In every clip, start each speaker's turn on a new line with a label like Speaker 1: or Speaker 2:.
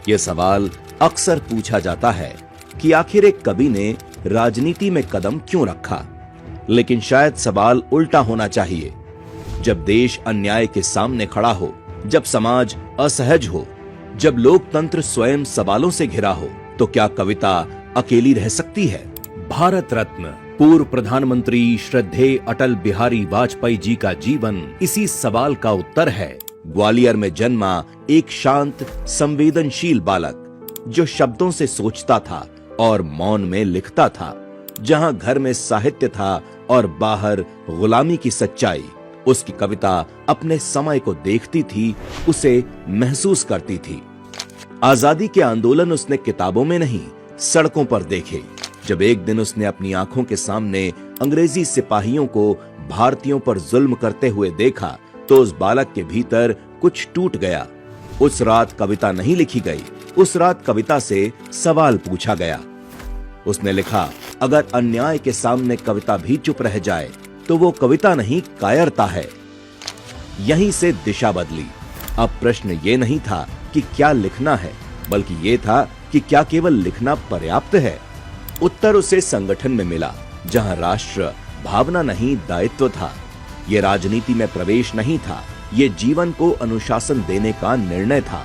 Speaker 1: यह सवाल अक्सर पूछा जाता है कि आखिर एक कवि ने राजनीति में कदम क्यों रखा, लेकिन शायद सवाल उल्टा होना चाहिए। जब देश अन्याय के सामने खड़ा हो, जब समाज असहज हो, जब लोकतंत्र स्वयं सवालों से घिरा हो, तो क्या कविता अकेली रह सकती है? भारत रत्न पूर्व प्रधानमंत्री श्रद्धेय अटल बिहारी वाजपेयी जी का जीवन इसी सवाल का उत्तर है। ग्वालियर में जन्मा एक शांत, संवेदनशील बालक जो शब्दों से सोचता था और मौन में लिखता था। जहां घर में साहित्य था और बाहर गुलामी की सच्चाई, उसकी कविता अपने समय को देखती थी, उसे महसूस करती थी। आजादी के आंदोलन उसने किताबों में नहीं, सड़कों पर देखे। जब एक दिन उसने अपनी आंखों के सामने अंग्रेजी सिपाहियों को भारतीयों पर जुल्म करते हुए देखा, तो उस बालक के भीतर कुछ टूट गया। उस रात कविता नहीं लिखी गई, उस रात कविता से सवाल पूछा गया। उसने लिखा, अगर अन्याय के सामने कविता भी चुप रह जाए तो वो कविता नहीं, कायरता है। यहीं से दिशा बदली। अब प्रश्न ये नहीं था कि क्या लिखना है, बल्कि ये था कि क्या केवल लिखना पर्याप्त है। उत्तर उसे संगठन में मिला, जहां राष्ट्र भावना नहीं, दायित्व था। ये राजनीति में प्रवेश नहीं था, ये जीवन को अनुशासन देने का निर्णय था।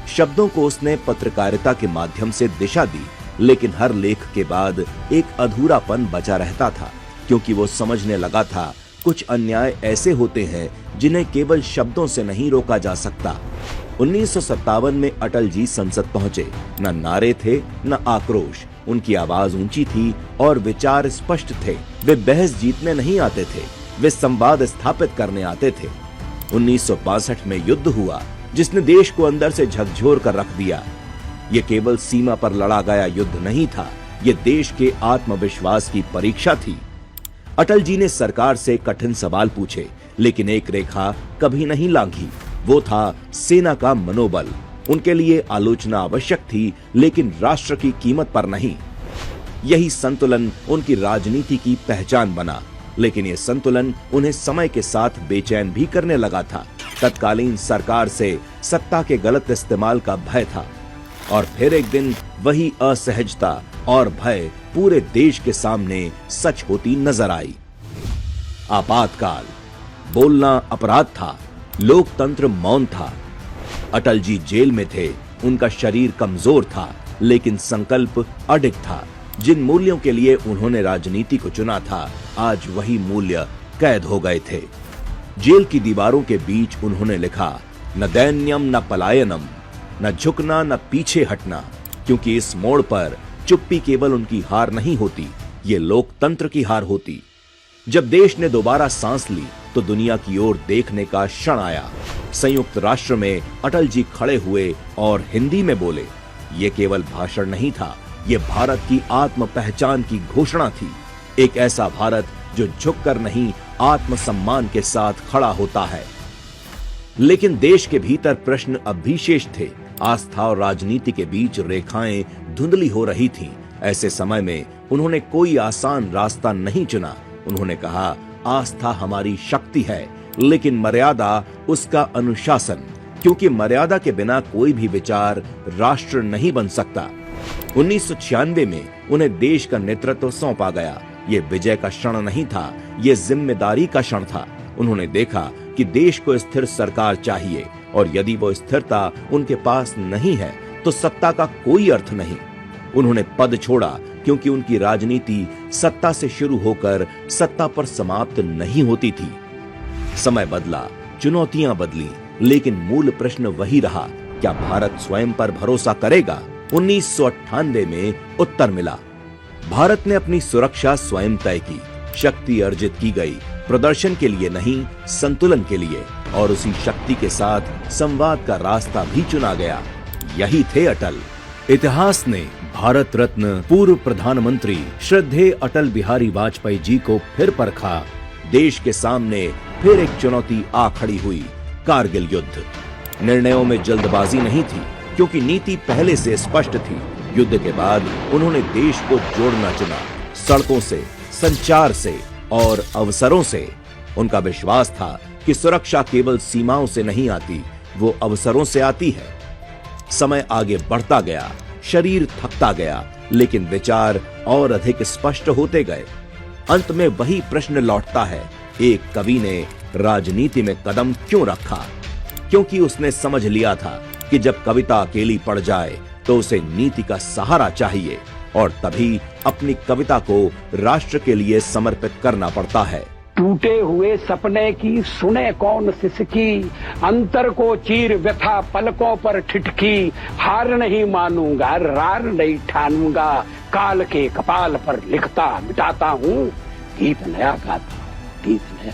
Speaker 1: शब्दों को उसने पत्रकारिता के माध्यम से दिशा दी, लेकिन हर लेख के बाद एक अधूरापन बचा रहता था, क्योंकि वो समझने लगा था कुछ अन्याय ऐसे होते हैं जिन्हें केवल शब्दों से नहीं रोका जा सकता। 1957 में अटल जी संसद पहुंचे। न नारे थे, न आक्रोश। उनकी आवाज ऊंची थी और विचार स्पष्ट थे। वे बहस जीतने नहीं आते थे, वे संवाद स्थापित करने आते थे। 1962 में युद्ध हुआ, जिसने देश को अंदर से झकझोर कर रख दिया। ये केवल सीमा पर लड़ा गया युद्ध नहीं था, ये देश के आत्मविश्वास की परीक्षा थी। अटल जी ने सरकार से कठिन सवाल पूछे, लेकिन एक रेखा कभी नहीं लांघी, वो था सेना का मनोबल। उनके लिए आलोचना आवश्यक थी, लेकिन राष्ट्र की कीमत पर नहीं। यही संतुलन उनकी राजनीति की पहचान बना, लेकिन यह संतुलन उन्हें समय के साथ बेचैन भी करने लगा था। तत्कालीन सरकार से सत्ता के गलत इस्तेमाल का भय था, और फिर एक दिन वही असहजता और भय पूरे देश के सामने सच होती नजर आई। आपातकाल। बोलना अपराध था, लोकतंत्र मौन था। अटल जी जेल में थे, उनका शरीर कमजोर था, लेकिन संकल्प अडिग था। जिन मूल्यों के लिए उन्होंने राजनीति को चुना था, आज वही मूल्य कैद हो गए थे। जेल की दीवारों के बीच उन्होंने लिखा, न दैन्यम न पलायनम, न झुकना न पीछे हटना, क्योंकि इस मोड़ पर चुप्पी केवल उनकी हार नहीं होती, ये लोकतंत्र की हार होती। जब देश ने दोबारा सांस ली, तो दुनिया की ओर देखने का क्षण आया। संयुक्त राष्ट्र में अटल जी खड़े हुए और हिंदी में बोले। ये केवल भाषण नहीं था, ये भारत की आत्म पहचान की घोषणा थी। एक ऐसा भारत जो झुककर नहीं, आत्मसम्मान के साथ खड़ा होता है। लेकिन देश के भीतर प्रश्न अब भी शेष थे। आस्था और राजनीति के बीच रेखाएं धुंधली हो रही थीं। ऐसे समय में उन्होंने कोई आसान रास्ता नहीं चुना। उन्होंने कहा, आस्था हमारी शक्ति है, लेकिन मर्यादा उसका अनुशासन, क्योंकि मर्यादा के बिना कोई भी विचार राष्ट्र नहीं बन सकता। 1996 में उन्हें देश का नेतृत्व सौंपा गया। ये विजय का क्षण नहीं था, ये जिम्मेदारी का क्षण था। उन्होंने देखा कि देश को स्थिर सरकार चाहिए, और यदि वो स्थिरता उनके पास नहीं है तो सत्ता का कोई अर्थ नहीं। उन्होंने पद छोड़ा, क्योंकि उनकी राजनीति सत्ता से शुरू होकर सत्ता पर समाप्त नहीं होती थी। समय बदला, चुनौतियां बदली, लेकिन मूल प्रश्न वही रहा, क्या भारत स्वयं पर भरोसा करेगा? 1998 में उत्तर मिला। भारत ने अपनी सुरक्षा स्वयं तय की। शक्ति अर्जित की गई, प्रदर्शन के लिए नहीं, संतुलन के लिए, और उसी शक्ति के साथ संवाद का रास्ता भी चुना गया। यही थे अटल। इतिहास ने भारत रत्न पूर्व प्रधानमंत्री श्रद्धेय अटल बिहारी वाजपेयी जी को फिर परखा। देश के सामने फिर एक चुनौती आ खड़ी हुई, कारगिल युद्ध। निर्णयों में जल्दबाजी नहीं थी, क्योंकि नीति पहले से स्पष्ट थी। युद्ध के बाद उन्होंने देश को जोड़ना चुना, सड़कों से, संचार से और अवसरों से। उनका विश्वास था कि सुरक्षा केवल सीमाओं से नहीं आती, वो अवसरों से आती है। समय आगे बढ़ता गया, शरीर थकता गया, लेकिन विचार और अधिक स्पष्ट होते गए। अंत में वही प्रश्न लौटता है, एक कवि ने राजनीति में कदम क्यों रखा? क्योंकि उसने समझ लिया था कि जब कविता अकेली पड़ जाए तो उसे नीति का सहारा चाहिए, और तभी अपनी कविता को राष्ट्र के लिए समर्पित करना पड़ता है।
Speaker 2: टूटे हुए सपने की सुने कौन सिसकी, अंतर को चीर व्यथा पलकों पर ठिठकी, हार नहीं मानूंगा रार नहीं ठानूंगा, काल के कपाल पर लिखता मिटाता हूँ, गीत नया गाता, गीत नया।